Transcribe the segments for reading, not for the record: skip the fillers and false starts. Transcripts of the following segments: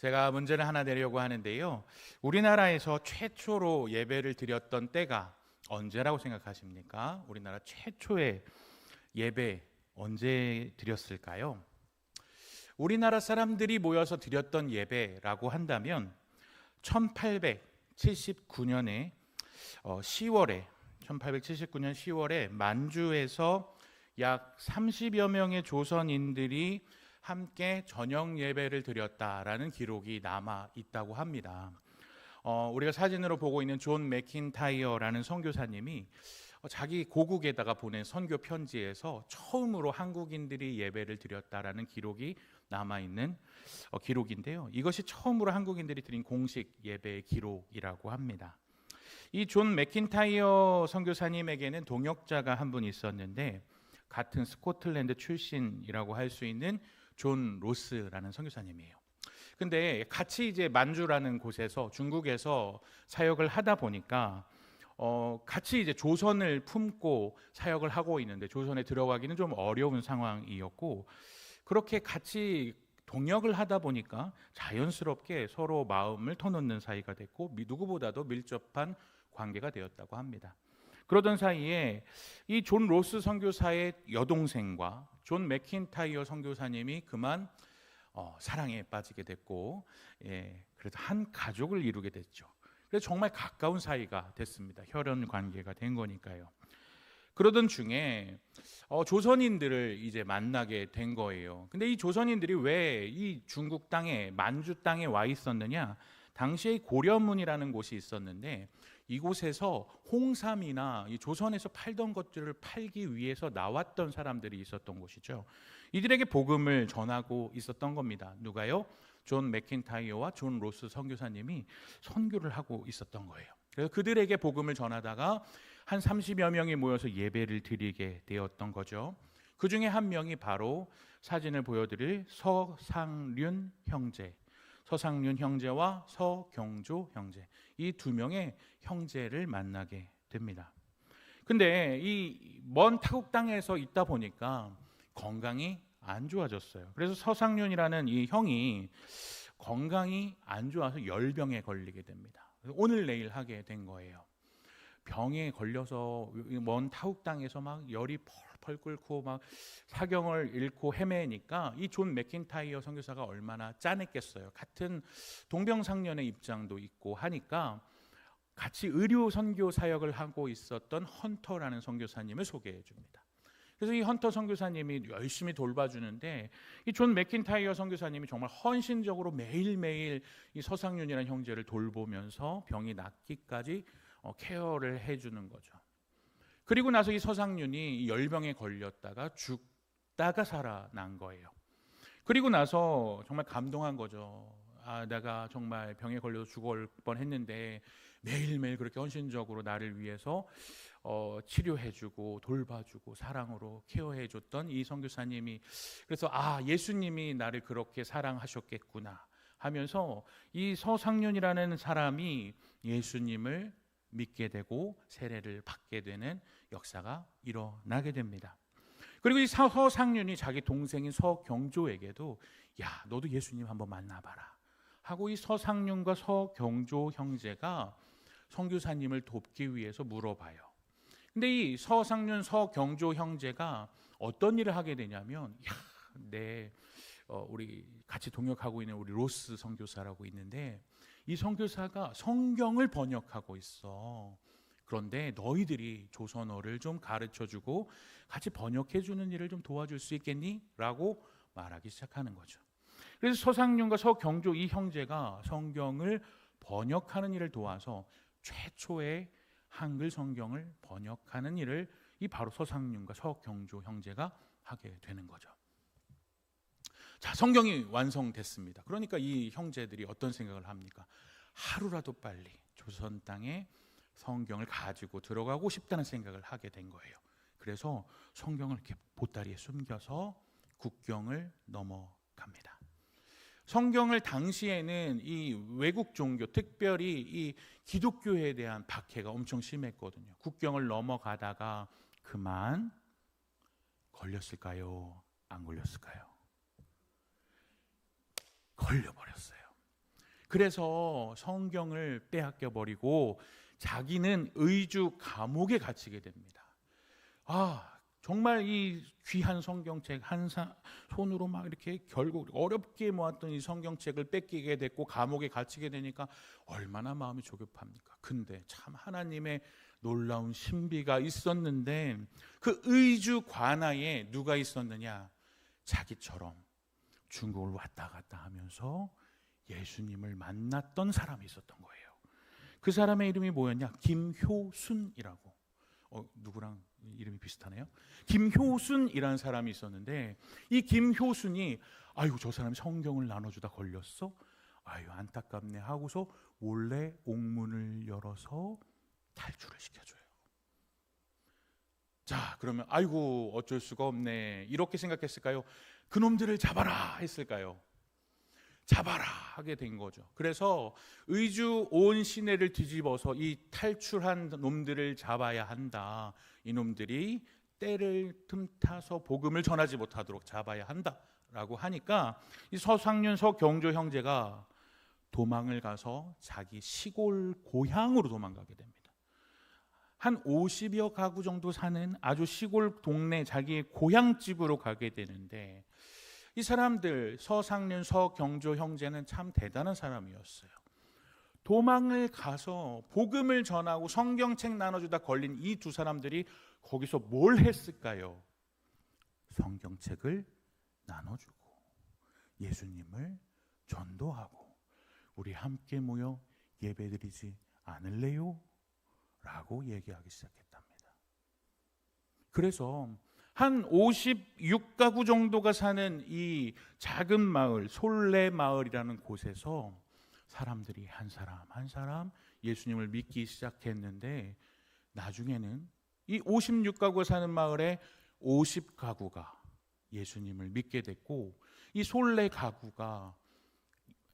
제가 문제를 하나 내려고 하는데요. 우리나라에서 최초로 예배를 드렸던 때가 언제라고 생각하십니까? 우리나라 최초의 예배 언제 드렸을까요? 우리나라 사람들이 모여서 드렸던 예배라고 한다면 1879년에 10월에 만주에서 약 30여 명의 조선인들이 함께 저녁 예배를 드렸다라는 기록이 남아 있다고 합니다. 우리가 사진으로 보고 있는 존 맥킨타이어라는 선교사님이 자기 고국에다가 보낸 선교 편지에서 처음으로 한국인들이 예배를 드렸다라는 기록이 남아 있는 기록인데요. 이것이 처음으로 한국인들이 드린 공식 예배의 기록이라고 합니다. 이 존 맥킨타이어 선교사님에게는 동역자가 한 분 있었는데 같은 스코틀랜드 출신이라고 할 수 있는 존 로스라는 선교사님이에요. 근데 같이 이제 만주라는 곳에서 중국에서 사역을 하다 보니까 같이 이제 조선을 품고 사역을 하고 있는데 조선에 들어가기는 좀 어려운 상황이었고, 그렇게 같이 동역을 하다 보니까 자연스럽게 서로 마음을 터놓는 사이가 됐고 누구보다도 밀접한 관계가 되었다고 합니다. 그러던 사이에 이 존 로스 선교사의 여동생과 존 맥킨타이어 선교사님이 그만 사랑에 빠지게 됐고, 그래서 한 가족을 이루게 됐죠. 그래서 정말 가까운 사이가 됐습니다. 혈연 관계가 된 거니까요. 그러던 중에 조선인들을 이제 만나게 된 거예요. 근데 이 조선인들이 왜 이 중국 땅에 만주 땅에 와 있었느냐? 당시에 고려문이라는 곳이 있었는데 이곳에서 홍삼이나 이 조선에서 팔던 것들을 팔기 위해서 나왔던 사람들이 있었던 곳이죠. 이들에게 복음을 전하고 있었던 겁니다. 누가요? 존 맥킨타이어와 존 로스 선교사님이 선교를 하고 있었던 거예요. 그래서 그들에게 복음을 전하다가 한 30여 명이 모여서 예배를 드리게 되었던 거죠. 그 중에 한 명이 바로 사진을 보여드릴 서상륜 형제와 서경조 형제, 이 두 명의 형제를 만나게 됩니다. 근데 이 먼 타국 땅에서 있다 보니까 건강이 안 좋아졌어요. 그래서 서상륜이라는 이 형이 건강이 안 좋아서 열병에 걸리게 됩니다. 오늘 내일 하게 된 거예요. 병에 걸려서 먼 타국 땅에서 막 열이 펄펄 끓고 막 사경을 잃고 헤매니까 이 존 맥킨타이어 선교사가 얼마나 짠했겠어요. 같은 동병상련의 입장도 있고 하니까 같이 의료 선교 사역을 하고 있었던 헌터라는 선교사님을 소개해 줍니다. 그래서 이 헌터 선교사님이 열심히 돌봐주는데 이 존 맥킨타이어 선교사님이 정말 헌신적으로 매일매일 이 서상륜이라는 형제를 돌보면서 병이 낫기까지 케어를 해주는 거죠. 그리고 나서 이 서상륜이 열병에 걸렸다가 죽다가 살아난 거예요. 그리고 나서 정말 감동한 거죠. 내가 정말 병에 걸려서 죽을 뻔했는데 매일매일 그렇게 헌신적으로 나를 위해서 치료해주고 돌봐주고 사랑으로 케어해줬던 이 선교사님이, 그래서 예수님이 나를 그렇게 사랑하셨겠구나 하면서 이 서상륜이라는 사람이 예수님을 믿게 되고 세례를 받게 되는 역사가 일어나게 됩니다. 그리고 이 서상륜이 자기 동생인 서경조에게도 너도 예수님 한번 만나봐라 하고 이 서상륜과 서경조 형제가 선교사님을 돕기 위해서 물어봐요. 근데 이 서상륜, 서경조 형제가 어떤 일을 하게 되냐면 우리 같이 동역하고 있는 우리 로스 선교사라고 있는데 이 선교사가 성경을 번역하고 있어. 그런데 너희들이 조선어를 좀 가르쳐주고 같이 번역해주는 일을 좀 도와줄 수 있겠니? 라고 말하기 시작하는 거죠. 그래서 서상륜과 서경조 이 형제가 성경을 번역하는 일을 도와서 최초의 한글 성경을 번역하는 일을 이 바로 서상륜과 서경조 형제가 하게 되는 거죠. 자, 성경이 완성됐습니다. 그러니까 이 형제들이 어떤 생각을 합니까? 하루라도 빨리 조선 땅에 성경을 가지고 들어가고 싶다는 생각을 하게 된 거예요. 그래서 성경을 이렇게 보따리에 숨겨서 국경을 넘어갑니다. 성경을 당시에는 이 외국 종교, 특별히 이 기독교에 대한 박해가 엄청 심했거든요. 국경을 넘어가다가 그만 걸렸을까요? 안 걸렸을까요? 걸려버렸어요. 그래서 성경을 빼앗겨 버리고 자기는 의주 감옥에 갇히게 됩니다. 정말 이 귀한 성경책 손으로 막 이렇게 결국 어렵게 모았던 이 성경책을 뺏기게 됐고 감옥에 갇히게 되니까 얼마나 마음이 조급합니까? 근데 참 하나님의 놀라운 신비가 있었는데 그 의주 관아에 누가 있었느냐? 자기처럼 중국을 왔다 갔다 하면서 예수님을 만났던 사람이 있었던 거예요. 그 사람의 이름이 뭐였냐? 김효순이라고. 누구랑 이름이 비슷하네요. 김효순이라는 사람이 있었는데 이 김효순이 아이고 저 사람이 성경을 나눠주다 걸렸어? 아유 안타깝네 하고서 몰래 옥문을 열어서 탈출을 시켜줘요. 자 그러면 아이고 어쩔 수가 없네 이렇게 생각했을까요? 그놈들을 잡아라 했을까요? 잡아라 하게 된 거죠. 그래서 의주 온 시내를 뒤집어서 이 탈출한 놈들을 잡아야 한다. 이놈들이 때를 틈타서 복음을 전하지 못하도록 잡아야 한다라고 하니까 이 서상륜 서경조 형제가 도망을 가서 자기 시골 고향으로 도망가게 됩니다. 한 50여 가구 정도 사는 아주 시골 동네 자기의 고향집으로 가게 되는데 이 사람들 서상륜 서경조 형제는 참 대단한 사람이었어요. 도망을 가서 복음을 전하고 성경책 나눠주다 걸린 이 두 사람들이 거기서 뭘 했을까요? 성경책을 나눠주고 예수님을 전도하고 우리 함께 모여 예배드리지 않을래요? 라고 얘기하기 시작했답니다. 그래서 한 56가구 정도가 사는 이 작은 마을 솔레마을이라는 곳에서 사람들이 한 사람 한 사람 예수님을 믿기 시작했는데 나중에는 이 56가구가 사는 마을에 50가구가 예수님을 믿게 됐고 이 솔레 가구가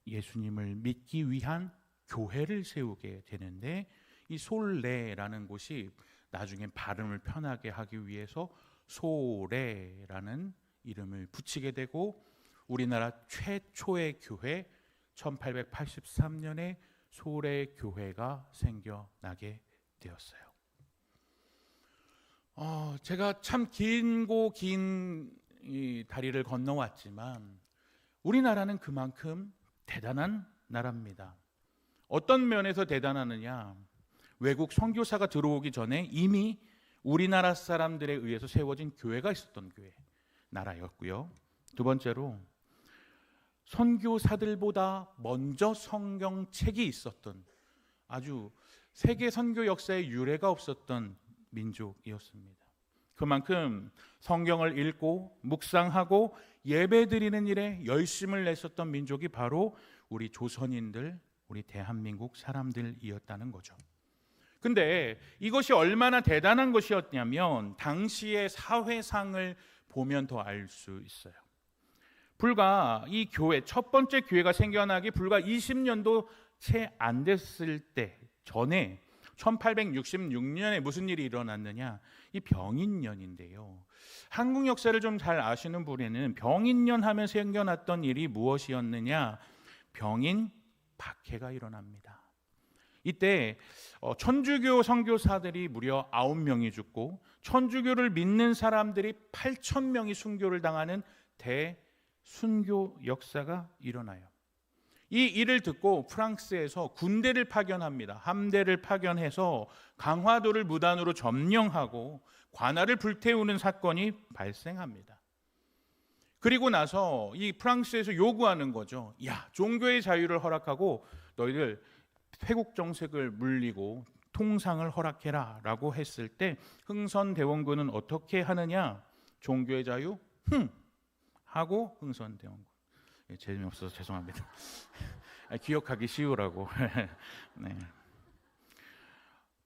예수님을 믿기 위한 교회를 세우게 되는데 이 솔레라는 곳이 나중에 발음을 편하게 하기 위해서 소레라는 이름을 붙이게 되고 우리나라 최초의 교회 1883년에 소레교회가 생겨나게 되었어요. 제가 참 길고 긴 이 다리를 건너왔지만 우리나라는 그만큼 대단한 나라입니다. 어떤 면에서 대단하느냐? 외국 선교사가 들어오기 전에 이미 우리나라 사람들에 의해서 세워진 교회가 있었던 나라였고요. 두 번째로 선교사들보다 먼저 성경책이 있었던 아주 세계 선교 역사에 유례가 없었던 민족이었습니다. 그만큼 성경을 읽고 묵상하고 예배드리는 일에 열심을 냈었던 민족이 바로 우리 조선인들, 우리 대한민국 사람들이었다는 거죠. 근데 이것이 얼마나 대단한 것이었냐면 당시의 사회상을 보면 더 알 수 있어요. 불과 이 교회, 첫 번째 교회가 생겨나기 불과 20년도 채 안 됐을 때 전에 1866년에 무슨 일이 일어났느냐? 이 병인년인데요. 한국 역사를 좀 잘 아시는 분에는 병인년 하면 생겨났던 일이 무엇이었느냐? 병인 박해가 일어납니다. 이때 천주교 선교사들이 무려 9명이 죽고 천주교를 믿는 사람들이 8,000명이 순교를 당하는 대순교 역사가 일어나요. 이 일을 듣고 프랑스에서 군대를 파견합니다. 함대를 파견해서 강화도를 무단으로 점령하고 관할을 불태우는 사건이 발생합니다. 그리고 나서 이 프랑스에서 요구하는 거죠. 야, 종교의 자유를 허락하고 너희들 태국 정색을 물리고 통상을 허락해라 라고 했을 때 흥선대원군은 어떻게 하느냐? 종교의 자유? 하고 흥선대원군. 재미없어서 죄송합니다. 기억하기 쉬우라고. 네.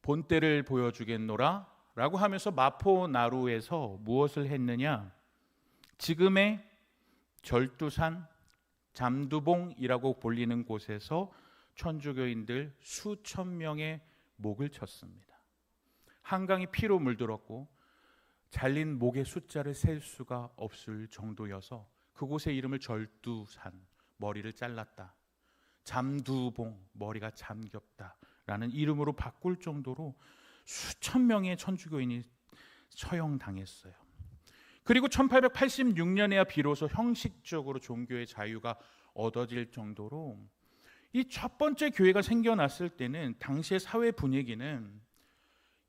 본때를 보여주겠노라 라고 하면서 마포나루에서 무엇을 했느냐? 지금의 절두산 잠두봉이라고 불리는 곳에서 천주교인들 수천 명의 목을 쳤습니다. 한강이 피로 물들었고 잘린 목의 숫자를 셀 수가 없을 정도여서 그곳의 이름을 절두산, 머리를 잘랐다. 잠두봉, 머리가 잠겹다라는 이름으로 바꿀 정도로 수천 명의 천주교인이 처형당했어요. 그리고 1886년에야 비로소 형식적으로 종교의 자유가 얻어질 정도로 이 첫 번째 교회가 생겨났을 때는 당시의 사회 분위기는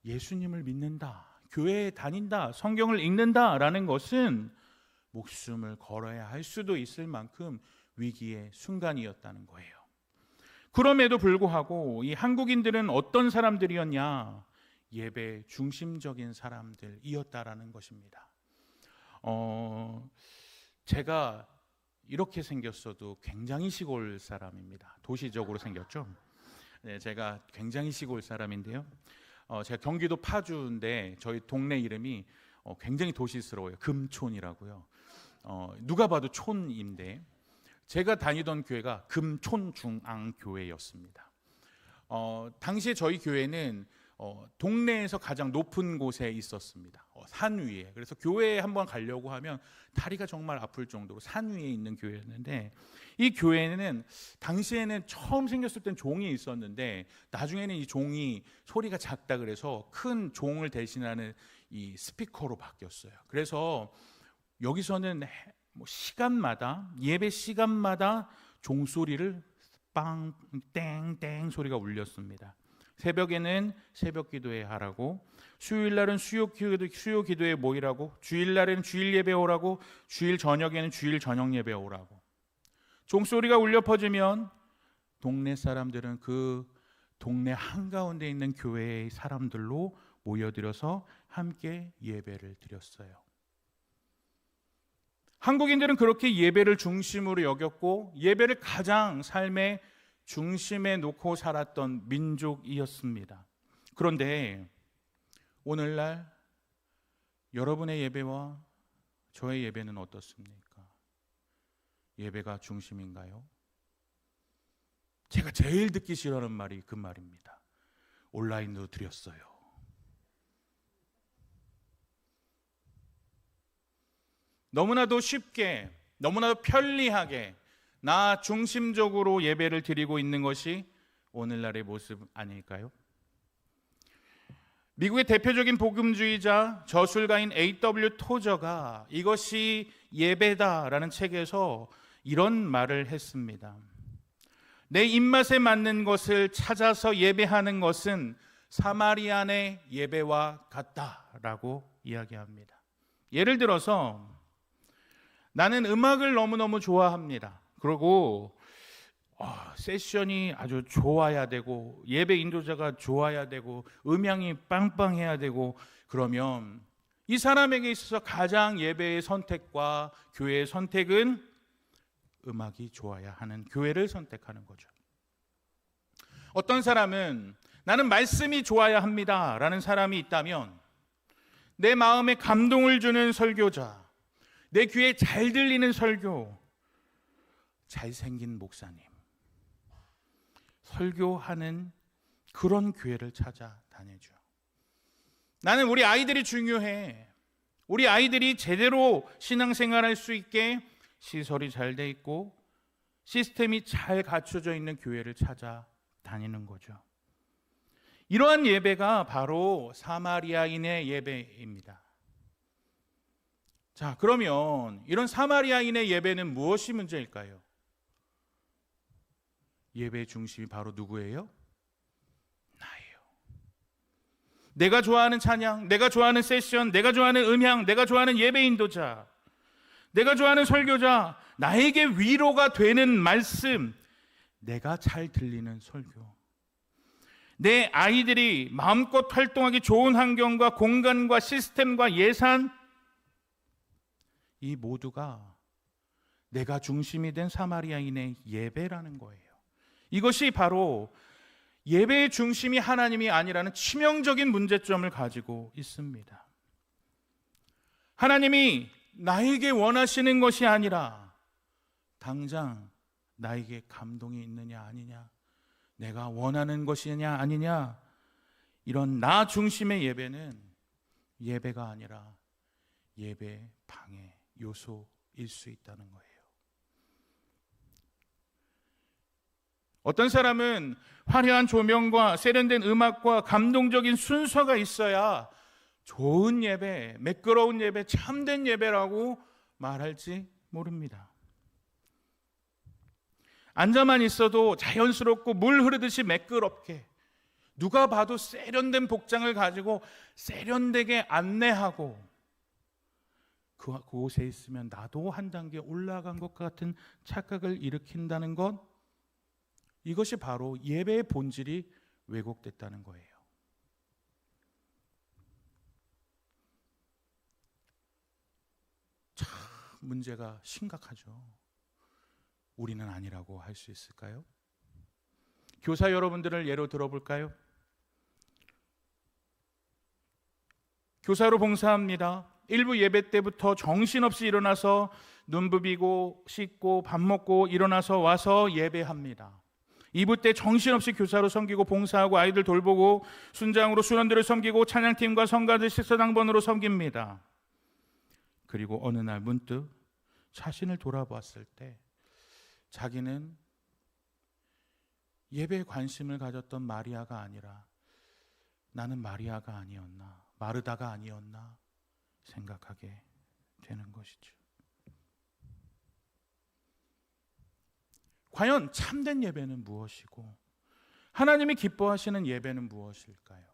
예수님을 믿는다, 교회에 다닌다, 성경을 읽는다라는 것은 목숨을 걸어야 할 수도 있을 만큼 위기의 순간이었다는 거예요. 그럼에도 불구하고 이 한국인들은 어떤 사람들이었냐? 예배 중심적인 사람들이었다라는 것입니다. 제가 이렇게 생겼어도 굉장히 시골 사람입니다. 도시적으로 생겼죠. 네, 제가 굉장히 시골 사람인데요. 제가 경기도 파주인데 저희 동네 이름이 굉장히 도시스러워요. 금촌이라고요. 누가 봐도 촌인데 제가 다니던 교회가 금촌중앙교회였습니다. 당시에 저희 교회는 동네에서 가장 높은 곳에 있었습니다. 산 위에. 그래서 교회에 한번 가려고 하면 다리가 정말 아플 정도로 산 위에 있는 교회였는데, 이 교회는 당시에는 처음 생겼을 땐 종이 있었는데 나중에는 이 종이 소리가 작다 그래서 큰 종을 대신하는 이 스피커로 바뀌었어요. 그래서 여기서는 시간마다, 예배 시간마다 종소리를 빵 땡땡 소리가 울렸습니다. 새벽에는 새벽 기도회 하라고, 수요일날은 수요 기도회 모이라고, 주일날에는 주일 예배 오라고, 주일 저녁에는 주일 저녁 예배 오라고. 종소리가 울려 퍼지면 동네 사람들은 그 동네 한가운데 있는 교회의 사람들로 모여들어서 함께 예배를 드렸어요. 한국인들은 그렇게 예배를 중심으로 여겼고 예배를 가장 삶의 중심에 놓고 살았던 민족이었습니다. 그런데 오늘날 여러분의 예배와 저의 예배는 어떻습니까? 예배가 중심인가요? 제가 제일 듣기 싫어하는 말이 그 말입니다. 온라인으로 드렸어요. 너무나도 쉽게, 너무나도 편리하게 나 중심적으로 예배를 드리고 있는 것이 오늘날의 모습 아닐까요? 미국의 대표적인 복음주의자 저술가인 A.W. 토저가 이것이 예배다라는 책에서 이런 말을 했습니다. 내 입맛에 맞는 것을 찾아서 예배하는 것은 사마리안의 예배와 같다라고 이야기합니다. 예를 들어서 나는 음악을 너무너무 좋아합니다. 그리고 세션이 아주 좋아야 되고 예배 인도자가 좋아야 되고 음향이 빵빵해야 되고, 그러면 이 사람에게 있어서 가장 예배의 선택과 교회의 선택은 음악이 좋아야 하는 교회를 선택하는 거죠. 어떤 사람은 나는 말씀이 좋아야 합니다 라는 사람이 있다면 내 마음에 감동을 주는 설교자, 내 귀에 잘 들리는 설교, 잘생긴 목사님, 설교하는 그런 교회를 찾아다니죠. 나는 우리 아이들이 중요해. 우리 아이들이 제대로 신앙생활할 수 있게 시설이 잘 돼 있고 시스템이 잘 갖춰져 있는 교회를 찾아다니는 거죠. 이러한 예배가 바로 사마리아인의 예배입니다. 자, 그러면 이런 사마리아인의 예배는 무엇이 문제일까요? 예배의 중심이 바로 누구예요? 나예요. 내가 좋아하는 찬양, 내가 좋아하는 세션, 내가 좋아하는 음향, 내가 좋아하는 예배 인도자, 내가 좋아하는 설교자, 나에게 위로가 되는 말씀, 내가 잘 들리는 설교, 내 아이들이 마음껏 활동하기 좋은 환경과 공간과 시스템과 예산, 이 모두가 내가 중심이 된 사마리아인의 예배라는 거예요. 이것이 바로 예배의 중심이 하나님이 아니라는 치명적인 문제점을 가지고 있습니다. 하나님이 나에게 원하시는 것이 아니라 당장 나에게 감동이 있느냐 아니냐, 내가 원하는 것이냐 아니냐, 이런 나 중심의 예배는 예배가 아니라 예배 방해 요소일 수 있다는 거예요. 어떤 사람은 화려한 조명과 세련된 음악과 감동적인 순서가 있어야 좋은 예배, 매끄러운 예배, 참된 예배라고 말할지 모릅니다. 앉아만 있어도 자연스럽고 물 흐르듯이 매끄럽게, 누가 봐도 세련된 복장을 가지고 세련되게 안내하고, 그곳에 있으면 나도 한 단계 올라간 것 같은 착각을 일으킨다는 것, 이것이 바로 예배의 본질이 왜곡됐다는 거예요. 참 문제가 심각하죠. 우리는 아니라고 할 수 있을까요? 교사 여러분들을 예로 들어볼까요? 교사로 봉사합니다. 일부 예배 때부터 정신없이 일어나서 눈 부비고 씻고 밥 먹고 일어나서 와서 예배합니다. 2부 때 정신없이 교사로 섬기고 봉사하고 아이들 돌보고 순장으로 순원들을 섬기고 찬양팀과 성가들 식사당번으로 섬깁니다. 그리고 어느 날 문득 자신을 돌아보았을 때 자기는 예배에 관심을 가졌던 마리아가 아니라 나는 마리아가 아니었나, 마르다가 아니었나 생각하게 되는 것이죠. 과연 참된 예배는 무엇이고 하나님이 기뻐하시는 예배는 무엇일까요?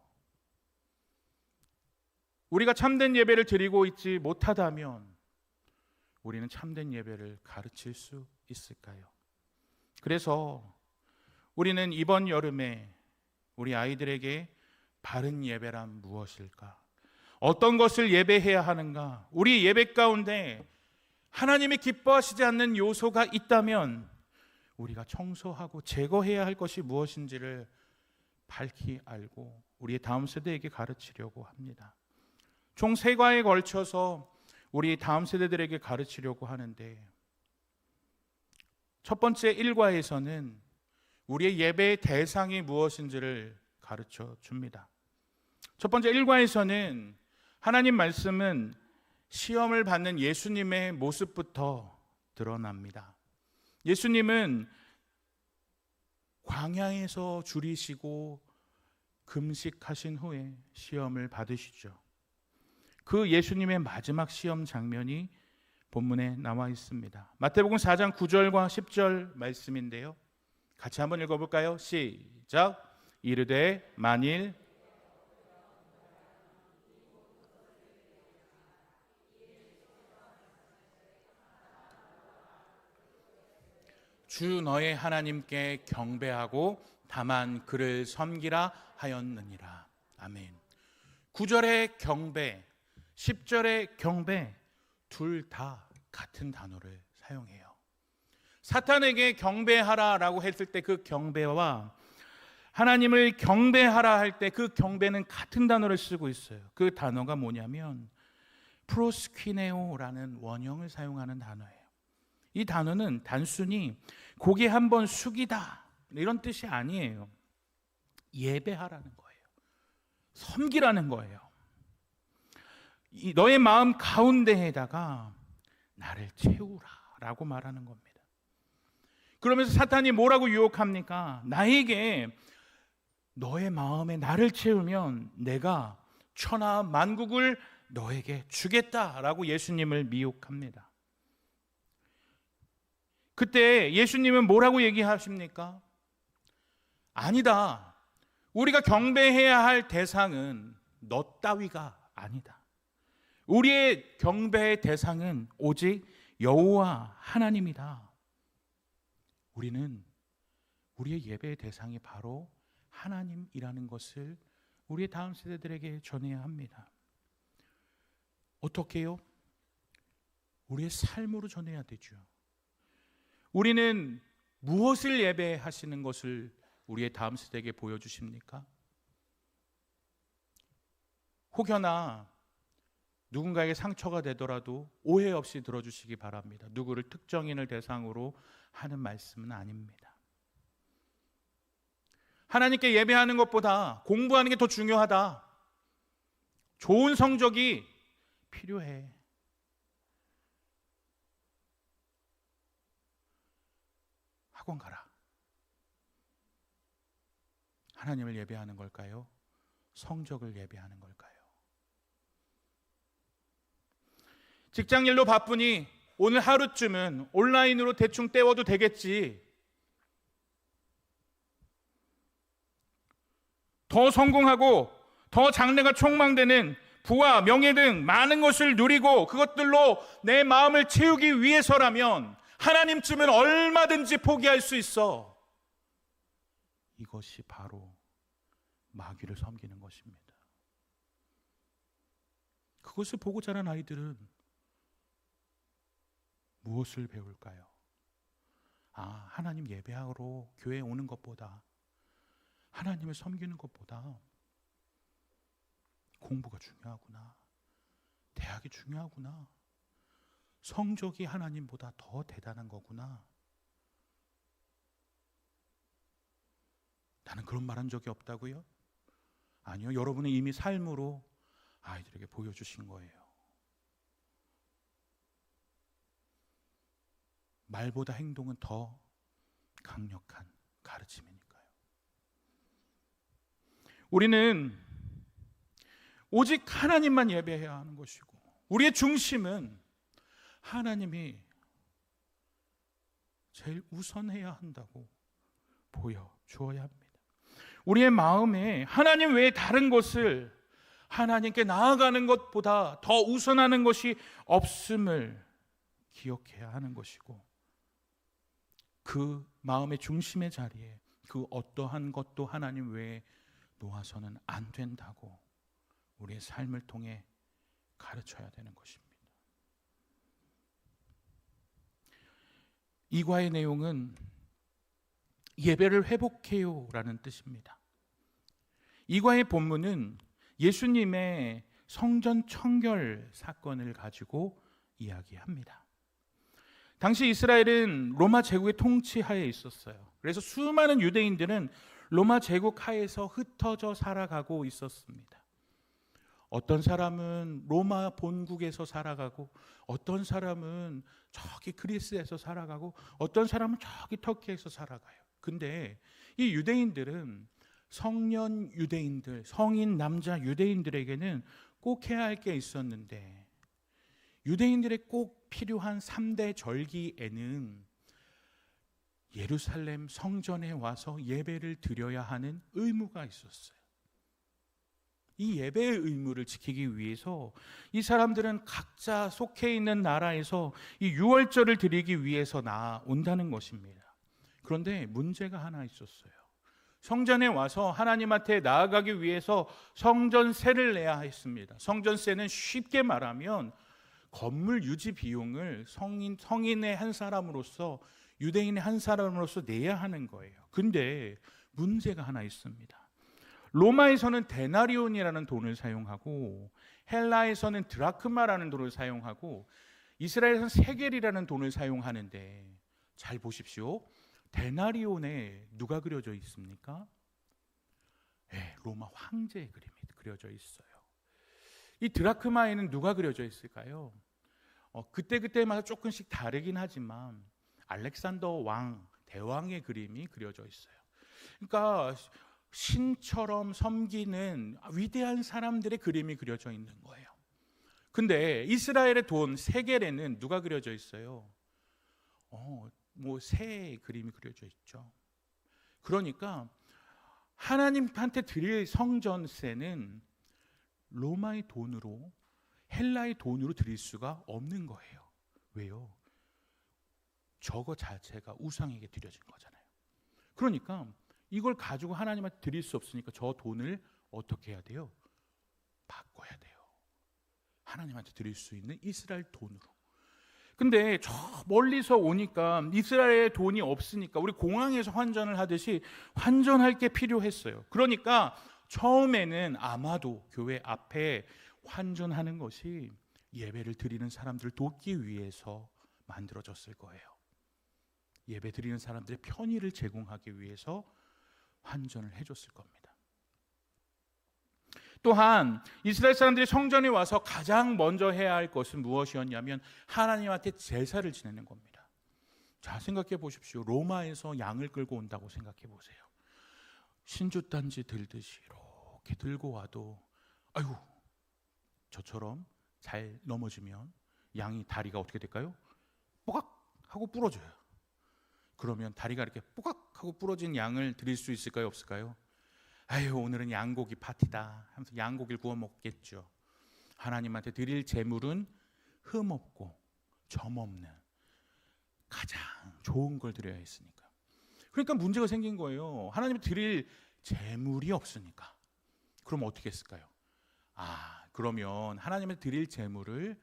우리가 참된 예배를 드리고 있지 못하다면 우리는 참된 예배를 가르칠 수 있을까요? 그래서 우리는 이번 여름에 우리 아이들에게 바른 예배란 무엇일까? 어떤 것을 예배해야 하는가? 우리 예배 가운데 하나님이 기뻐하시지 않는 요소가 있다면 우리가 청소하고 제거해야 할 것이 무엇인지를 밝히 알고 우리의 다음 세대에게 가르치려고 합니다. 총 3과에 걸쳐서 우리 다음 세대들에게 가르치려고 하는데, 첫 번째 1과에서는 우리의 예배의 대상이 무엇인지를 가르쳐 줍니다. 첫 번째 1과에서는 하나님 말씀은 시험을 받는 예수님의 모습부터 드러납니다. 예수님은 광야에서 줄이시고 금식하신 후에 시험을 받으시죠. 그 예수님의 마지막 시험 장면이 본문에 나와 있습니다. 마태복음 4장 9절과 10절 말씀인데요, 같이 한번 읽어볼까요? 시작. 이르되 만일 주 너의 하나님께 경배하고 다만 그를 섬기라 하였느니라. 아멘. 9절의 경배, 10절의 경배, 둘 다 같은 단어를 사용해요. 사탄에게 경배하라라고 했을 때 그 경배와 하나님을 경배하라 할 때 그 경배는 같은 단어를 쓰고 있어요. 그 단어가 뭐냐면 프로스퀴네오라는 원형을 사용하는 단어예요. 이 단어는 단순히 고개 한번 숙이다 이런 뜻이 아니에요. 예배하라는 거예요. 섬기라는 거예요. 너의 마음 가운데에다가 나를 채우라라고 말하는 겁니다. 그러면서 사탄이 뭐라고 유혹합니까? 나에게 너의 마음에 나를 채우면 내가 천하 만국을 너에게 주겠다라고 예수님을 미혹합니다. 그때 예수님은 뭐라고 얘기하십니까? 아니다. 우리가 경배해야 할 대상은 너 따위가 아니다. 우리의 경배의 대상은 오직 여호와 하나님이다. 우리는 우리의 예배의 대상이 바로 하나님이라는 것을 우리의 다음 세대들에게 전해야 합니다. 어떻게요? 우리의 삶으로 전해야 되죠. 우리는 무엇을 예배하시는 것을 우리의 다음 세대에게 보여주십니까? 혹여나 누군가에게 상처가 되더라도 오해 없이 들어주시기 바랍니다. 누구를 특정인을 대상으로 하는 말씀은 아닙니다. 하나님께 예배하는 것보다 공부하는 게 더 중요하다. 좋은 성적이 필요해. 학원 가라. 하나님을 예배하는 걸까요? 성적을 예배하는 걸까요? 직장일로 바쁘니 오늘 하루쯤은 온라인으로 대충 때워도 되겠지. 더 성공하고 더 장래가 촉망되는 부와 명예 등 많은 것을 누리고 그것들로 내 마음을 채우기 위해서라면 하나님쯤은 얼마든지 포기할 수 있어. 이것이 바로 마귀를 섬기는 것입니다. 그것을 보고 자란 아이들은 무엇을 배울까요? 하나님 예배하러 교회에 오는 것보다, 하나님을 섬기는 것보다 공부가 중요하구나, 대학이 중요하구나, 성적이 하나님보다 더 대단한 거구나. 나는 그런 말 한 적이 없다고요? 아니요, 여러분은 이미 삶으로 아이들에게 보여주신 거예요. 말보다 행동은 더 강력한 가르침이니까요. 우리는 오직 하나님만 예배해야 하는 것이고, 우리의 중심은 하나님이 제일 우선해야 한다고 보여주어야 합니다. 우리의 마음에 하나님 외에 다른 것을, 하나님께 나아가는 것보다 더 우선하는 것이 없음을 기억해야 하는 것이고, 그 마음의 중심의 자리에 그 어떠한 것도 하나님 외에 놓아서는 안 된다고 우리의 삶을 통해 가르쳐야 되는 것입니다. 이과의 내용은 예배를 회복해요 라는 뜻입니다. 이과의 본문은 예수님의 성전 청결 사건을 가지고 이야기합니다. 당시 이스라엘은 로마 제국의 통치하에 있었어요. 그래서 수많은 유대인들은 로마 제국 하에서 흩어져 살아가고 있었습니다. 어떤 사람은 로마 본국에서 살아가고, 어떤 사람은 저기 그리스에서 살아가고, 어떤 사람은 저기 터키에서 살아가요. 근데 이 유대인들은 성년 유대인들, 성인 남자 유대인들에게는 꼭 해야 할 게 있었는데, 유대인들의 꼭 필요한 3대 절기에는 예루살렘 성전에 와서 예배를 드려야 하는 의무가 있었어요. 이 예배의 의무를 지키기 위해서 이 사람들은 각자 속해 있는 나라에서 이 유월절을 드리기 위해서 나온다는 것입니다. 그런데 문제가 하나 있었어요. 성전에 와서 하나님한테 나아가기 위해서 성전세를 내야 했습니다. 성전세는 쉽게 말하면 건물 유지 비용을 성인의 한 사람으로서, 유대인의 한 사람으로서 내야 하는 거예요. 근데 문제가 하나 있습니다. 로마에서는 데나리온이라는 돈을 사용하고, 헬라에서는 드라크마라는 돈을 사용하고, 이스라엘에서는 세겔이라는 돈을 사용하는데, 잘 보십시오. 데나리온에 누가 그려져 있습니까? 로마 황제의 그림이 그려져 있어요. 이 드라크마에는 누가 그려져 있을까요? 그때마다 조금씩 다르긴 하지만 알렉산더 왕, 대왕의 그림이 그려져 있어요. 그러니까 신처럼 섬기는 위대한 사람들의 그림이 그려져 있는 거예요. 근데 이스라엘의 돈 세겔에는 누가 그려져 있어요? 새의 그림이 그려져 있죠. 그러니까 하나님한테 드릴 성전세는 로마의 돈으로, 헬라의 돈으로 드릴 수가 없는 거예요. 왜요? 저거 자체가 우상에게 드려진 거잖아요. 그러니까 이걸 가지고 하나님한테 드릴 수 없으니까 저 돈을 어떻게 해야 돼요? 바꿔야 돼요. 하나님한테 드릴 수 있는 이스라엘 돈으로. 근데 저 멀리서 오니까 이스라엘에 돈이 없으니까 우리 공항에서 환전을 하듯이 환전할 게 필요했어요. 그러니까 처음에는 아마도 교회 앞에 환전하는 것이 예배를 드리는 사람들을 돕기 위해서 만들어졌을 거예요. 예배 드리는 사람들의 편의를 제공하기 위해서 환전을 해줬을 겁니다. 또한 이스라엘 사람들이 성전에 와서 가장 먼저 해야 할 것은 무엇이었냐면 하나님한테 제사를 지내는 겁니다. 자, 생각해 보십시오. 로마에서 양을 끌고 온다고 생각해 보세요. 신주단지 들듯이 이렇게 들고 와도 아이고, 저처럼 잘 넘어지면 양이 다리가 어떻게 될까요? 뽀각 하고 부러져요. 그러면 다리가 이렇게 뽀각 하고 부러진 양을 드릴 수 있을까요? 없을까요? 아유, 오늘은 양고기 파티다 하면서 양고기를 구워 먹겠죠. 하나님한테 드릴 제물은 흠없고 점없는 가장 좋은 걸 드려야 했으니까. 그러니까 문제가 생긴 거예요. 하나님한테 드릴 제물이 없으니까. 그럼 어떻게 했을까요? 그러면 하나님한테 드릴 제물을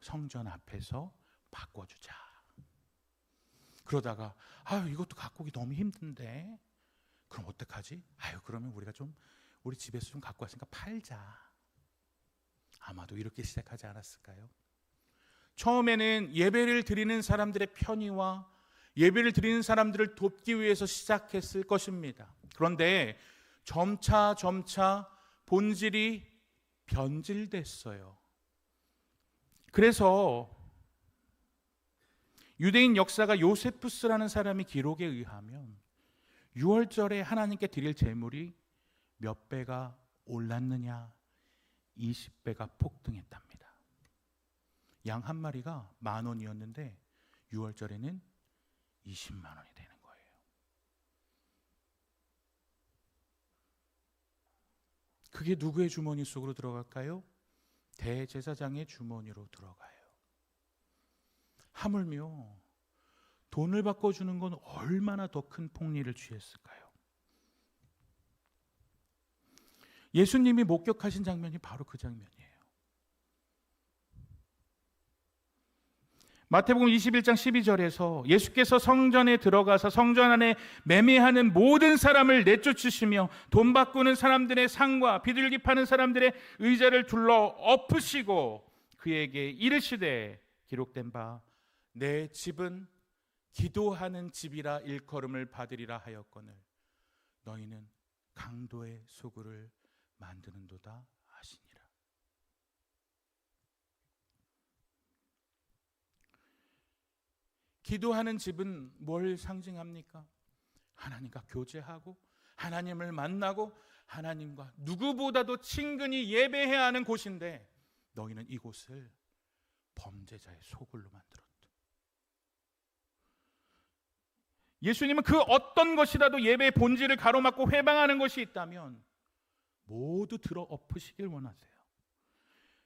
성전 앞에서 바꿔주자. 그러다가 이것도 갖고 오기 너무 힘든데 그럼 어떡하지? 그러면 우리가 좀 우리 집에서 좀 갖고 왔으니까 팔자. 아마도 이렇게 시작하지 않았을까요? 처음에는 예배를 드리는 사람들의 편의와 예배를 드리는 사람들을 돕기 위해서 시작했을 것입니다. 그런데 점차 본질이 변질됐어요. 그래서 유대인 역사가 요세푸스라는 사람이 기록에 의하면 6월절에 하나님께 드릴 제물이 몇 배가 올랐느냐? 20배가 폭등했답니다. 양 한 마리가 10,000원이었는데 6월절에는 20만 원이 되는 거예요. 그게 누구의 주머니 속으로 들어갈까요? 대제사장의 주머니로 들어가요. 하물며 돈을 바꿔주는 건 얼마나 더 큰 폭리를 취했을까요? 예수님이 목격하신 장면이 바로 그 장면이에요. 마태복음 21장 12절에서 예수께서 성전에 들어가서 성전 안에 매매하는 모든 사람을 내쫓으시며 돈 바꾸는 사람들의 상과 비둘기 파는 사람들의 의자를 둘러 엎으시고 그에게 이르시되 기록된 바 내 집은 기도하는 집이라 일컬음을 받으리라 하였거늘 너희는 강도의 소굴을 만드는도다 하시니라. 기도하는 집은 뭘 상징합니까? 하나님과 교제하고 하나님을 만나고 하나님과 누구보다도 친근히 예배해야 하는 곳인데 너희는 이곳을 범죄자의 소굴로 만들었다. 예수님은 그 어떤 것이라도 예배의 본질을 가로막고 회방하는 것이 있다면 모두 들어 엎으시길 원하세요.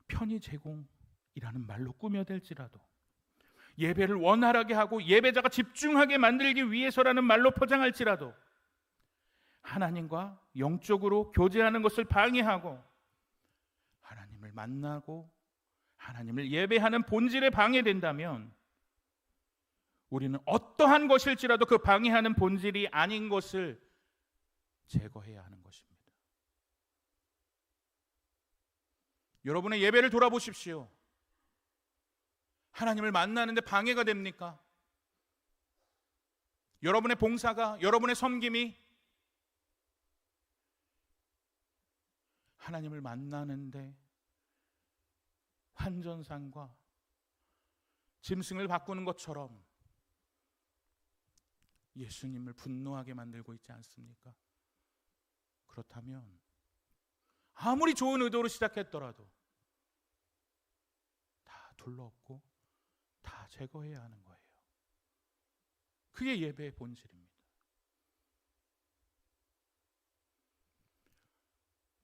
편의 제공이라는 말로 꾸며댈지라도 예배를 원활하게 하고 예배자가 집중하게 만들기 위해서라는 말로 포장할지라도 하나님과 영적으로 교제하는 것을 방해하고 하나님을 만나고 하나님을 예배하는 본질에 방해된다면 우리는 어떠한 것일지라도 그 방해하는 본질이 아닌 것을 제거해야 하는 것입니다. 여러분의 예배를 돌아보십시오. 하나님을 만나는데 방해가 됩니까? 여러분의 봉사가, 여러분의 섬김이 하나님을 만나는데 환전상과 짐승을 바꾸는 것처럼 예수님을 분노하게 만들고 있지 않습니까? 그렇다면 아무리 좋은 의도로 시작했더라도 다 둘러엎고 다 제거해야 하는 거예요. 그게 예배의 본질입니다.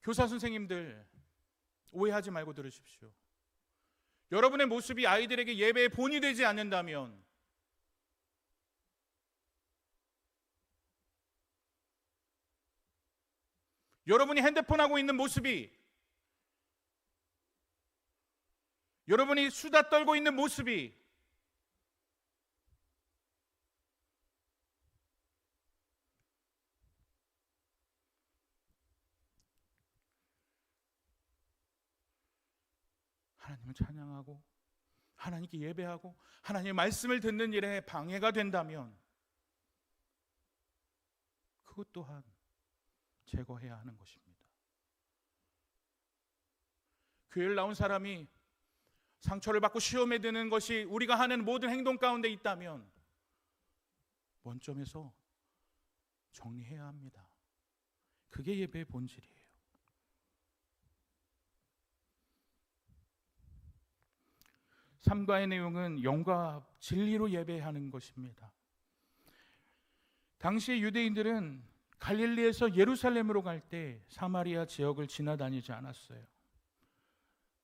교사 선생님들 오해하지 말고 들으십시오. 여러분의 모습이 아이들에게 예배의 본이 되지 않는다면 여러분이 핸드폰 하고 있는 모습이 여러분이 수다 떨고 있는 모습이 하나님을 찬양하고 하나님께 예배하고 하나님의 말씀을 듣는 일에 방해가 된다면 그것 또한 제거해야 하는 것입니다. 교회를 나온 사람이 상처를 받고 시험에 드는 것이 우리가 하는 모든 행동 가운데 있다면 원점에서 정리해야 합니다. 그게 예배의 본질이에요. 삼가의 내용은 영과 진리로 예배하는 것입니다. 당시의 유대인들은 갈릴리에서 예루살렘으로 갈 때 사마리아 지역을 지나다니지 않았어요.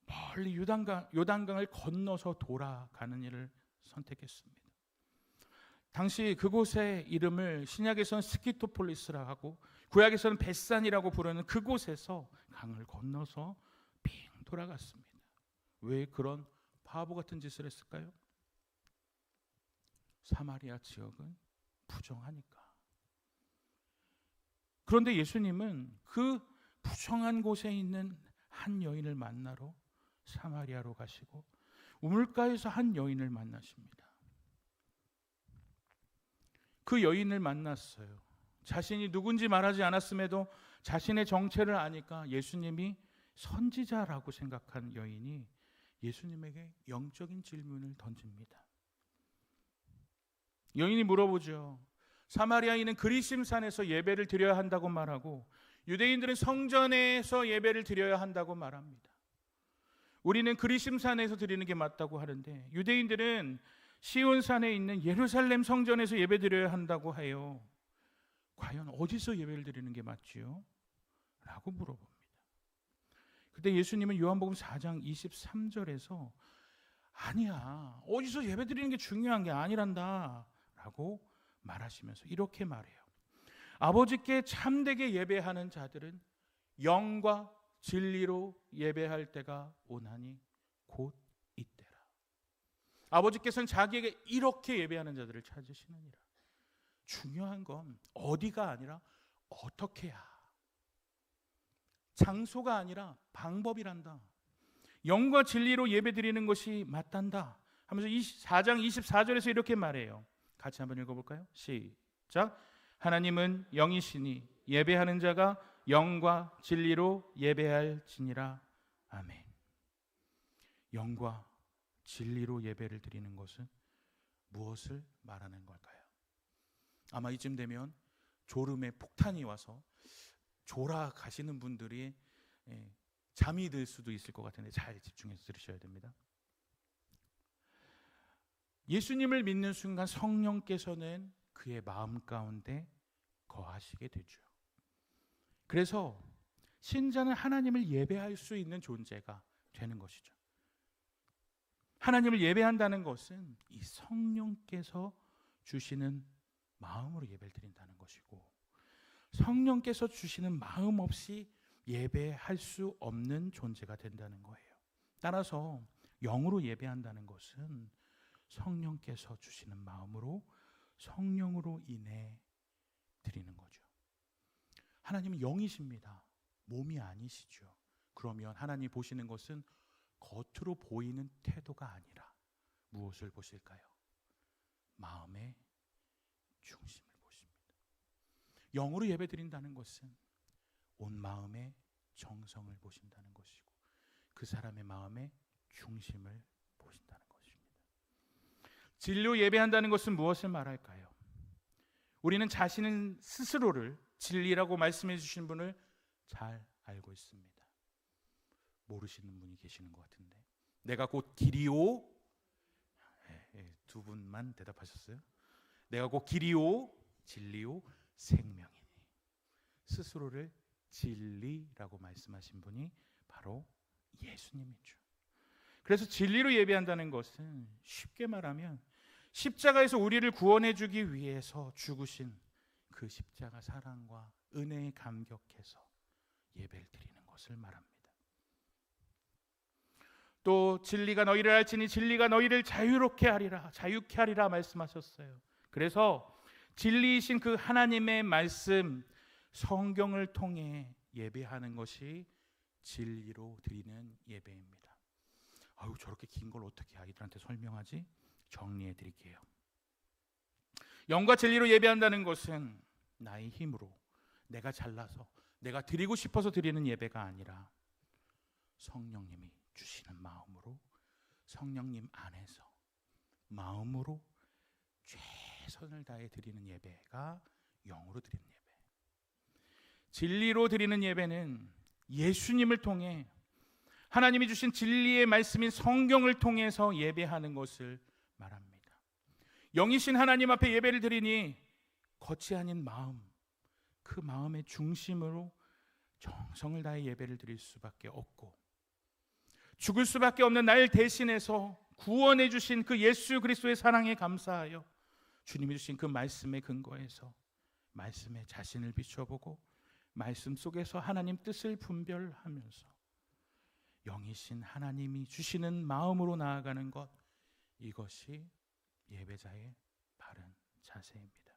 멀리 요단강을 건너서 돌아가는 일을 선택했습니다. 당시 그곳의 이름을 신약에서는 스키토폴리스라 하고 구약에서는 벳산이라고 부르는 그곳에서 강을 건너서 빙 돌아갔습니다. 왜 그런 바보 같은 짓을 했을까요? 사마리아 지역은 부정하니까. 그런데 예수님은 그 부정한 곳에 있는 한 여인을 만나러 사마리아로 가시고 우물가에서 한 여인을 만나십니다. 그 여인을 만났어요. 자신이 누군지 말하지 않았음에도 자신의 정체를 아니까 예수님이 선지자라고 생각한 여인이 예수님에게 영적인 질문을 던집니다. 여인이 물어보죠. 사마리아인은 그리심산에서 예배를 드려야 한다고 말하고 유대인들은 성전에서 예배를 드려야 한다고 말합니다. 우리는 그리심산에서 드리는 게 맞다고 하는데 유대인들은 시온산에 있는 예루살렘 성전에서 예배 드려야 한다고 해요. 과연 어디서 예배를 드리는 게 맞지요? 라고 물어봅니다. 그때 예수님은 요한복음 4장 23절에서 아니야, 어디서 예배 드리는 게 중요한 게 아니란다 라고 말하시면서 이렇게 말해요. 아버지께 참되게 예배하는 자들은 영과 진리로 예배할 때가 오나니 곧 이때라. 아버지께서는 자기에게 이렇게 예배하는 자들을 찾으시느니라. 중요한 건 어디가 아니라 어떻게야. 장소가 아니라 방법이란다. 영과 진리로 예배드리는 것이 맞단다 하면서 4장 24절에서 이렇게 말해요. 같이 한번 읽어볼까요? 시작. 하나님은 영이시니 예배하는 자가 영과 진리로 예배할지니라. 아멘. 영과 진리로 예배를 드리는 것은 무엇을 말하는 걸까요? 아마 이쯤 되면 졸음에 폭탄이 와서 졸아가시는 분들이 잠이 들 수도 있을 것 같은데 잘 집중해서 들으셔야 됩니다. 예수님을 믿는 순간 성령께서는 그의 마음 가운데 거하시게 되죠. 그래서 신자는 하나님을 예배할 수 있는 존재가 되는 것이죠. 하나님을 예배한다는 것은 이 성령께서 주시는 마음으로 예배를 드린다는 것이고 성령께서 주시는 마음 없이 예배할 수 없는 존재가 된다는 거예요. 따라서 영으로 예배한다는 것은 성령께서 주시는 마음으로 성령으로 인해 드리는 거죠. 하나님은 영이십니다. 몸이 아니시죠. 그러면 하나님 보시는 것은 겉으로 보이는 태도가 아니라 무엇을 보실까요? 마음의 중심을 보십니다. 영으로 예배드린다는 것은 온 마음의 정성을 보신다는 것이고 그 사람의 마음의 중심을 보신다는 것입니다. 진리로 예배한다는 것은 무엇을 말할까요? 우리는 자신은 스스로를 진리라고 말씀해 주신 분을 잘 알고 있습니다. 모르시는 분이 계시는 것 같은데 내가 곧 길이요. 두 분만 대답하셨어요. 내가 곧 길이요 진리요 생명이니. 스스로를 진리라고 말씀하신 분이 바로 예수님이죠. 그래서 진리로 예배한다는 것은 쉽게 말하면 십자가에서 우리를 구원해 주기 위해서 죽으신 그 십자가 사랑과 은혜에 감격해서 예배를 드리는 것을 말합니다. 또 진리가 너희를 알지니 진리가 너희를 자유케 하리라 말씀하셨어요. 그래서 진리이신 그 하나님의 말씀 성경을 통해 예배하는 것이 진리로 드리는 예배입니다. 아유, 저렇게 긴 걸 어떻게 아이들한테 설명하지? 정리해 드릴게요. 영과 진리로 예배한다는 것은 나의 힘으로 내가 잘나서 내가 드리고 싶어서 드리는 예배가 아니라 성령님이 주시는 마음으로 성령님 안에서 마음으로 최선을 다해 드리는 예배가 영으로 드리는 예배. 진리로 드리는 예배는 예수님을 통해 하나님이 주신 진리의 말씀인 성경을 통해서 예배하는 것을 말합니다. 영이신 하나님 앞에 예배를 드리니 겉이 아닌 마음, 그 마음의 중심으로 정성을 다해 예배를 드릴 수밖에 없고, 죽을 수밖에 없는 날 대신해서 구원해 주신 그 예수 그리스도의 사랑에 감사하여 주님이 주신 그 말씀의 근거에서 말씀에 자신을 비춰보고 말씀 속에서 하나님 뜻을 분별하면서 영이신 하나님이 주시는 마음으로 나아가는 것, 이것이 예배자의 바른 자세입니다.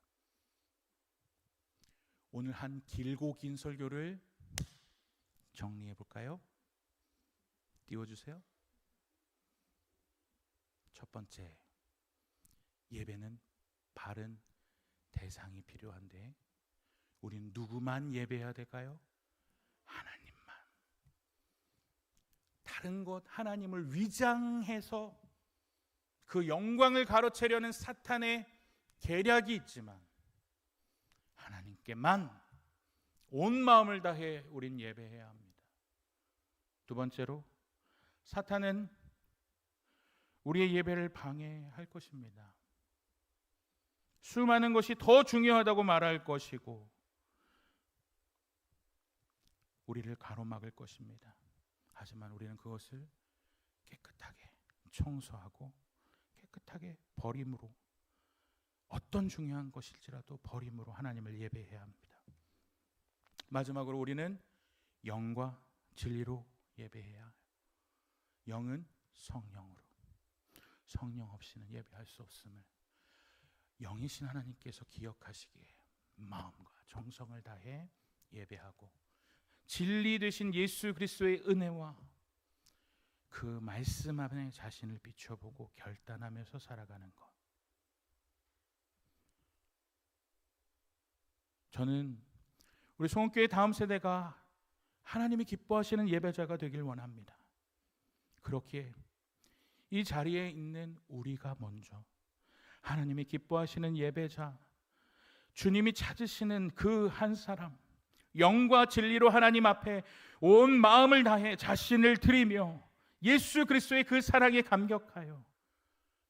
오늘 한 길고 긴 설교를 정리해 볼까요? 띄워주세요. 첫 번째, 예배는 바른 대상이 필요한데 우린 누구만 예배해야 될까요? 하나님만. 다른 것 하나님을 위장해서 그 영광을 가로채려는 사탄의 계략이 있지만 하나님께만 온 마음을 다해 우린 예배해야 합니다. 두 번째로, 사탄은 우리의 예배를 방해할 것입니다. 수많은 것이 더 중요하다고 말할 것이고 우리를 가로막을 것입니다. 하지만 우리는 그것을 깨끗하게 청소하고 깨끗하게 버림으로, 어떤 중요한 것일지라도 버림으로 하나님을 예배해야 합니다. 마지막으로 우리는 영과 진리로 예배해야 해요. 영은 성령으로, 성령 없이는 예배할 수 없음을 영이신 하나님께서 기억하시기에 마음과 정성을 다해 예배하고, 진리 되신 예수 그리스도의 은혜와 그 말씀 안에 자신을 비춰보고 결단하면서 살아가는 것. 저는 우리 송원교회 다음 세대가 하나님이 기뻐하시는 예배자가 되길 원합니다. 그렇기에 이 자리에 있는 우리가 먼저 하나님이 기뻐하시는 예배자, 주님이 찾으시는 그 한 사람, 영과 진리로 하나님 앞에 온 마음을 다해 자신을 드리며 예수 그리스도의 그 사랑에 감격하여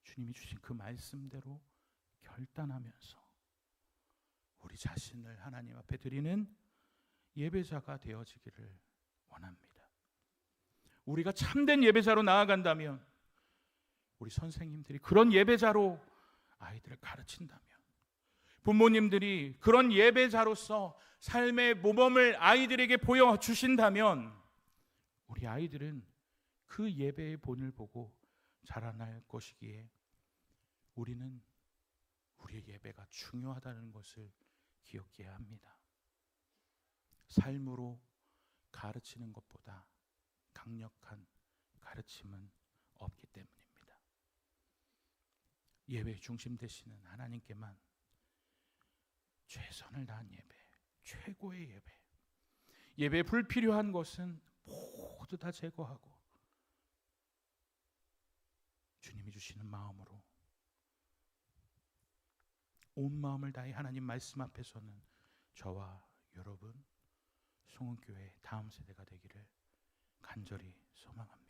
주님이 주신 그 말씀대로 결단하면서 우리 자신을 하나님 앞에 드리는 예배자가 되어지기를 원합니다. 우리가 참된 예배자로 나아간다면, 우리 선생님들이 그런 예배자로 아이들을 가르친다면, 부모님들이 그런 예배자로서 삶의 모범을 아이들에게 보여주신다면, 우리 아이들은 그 예배의 본을 보고 자라날 것이기에 우리는 우리의 예배가 중요하다는 것을 기억해야 합니다. 삶으로 가르치는 것보다 강력한 가르침은 없기 때문입니다. 예배 중심 되시는 하나님께만 최선을 다한 예배, 최고의 예배, 예배에 불필요한 것은 모두 다 제거하고 주님이 주시는 마음으로 온 마음을 다해 하나님 말씀 앞에서는 저와 여러분 송은교회 다음 세대가 되기를 간절히 소망합니다.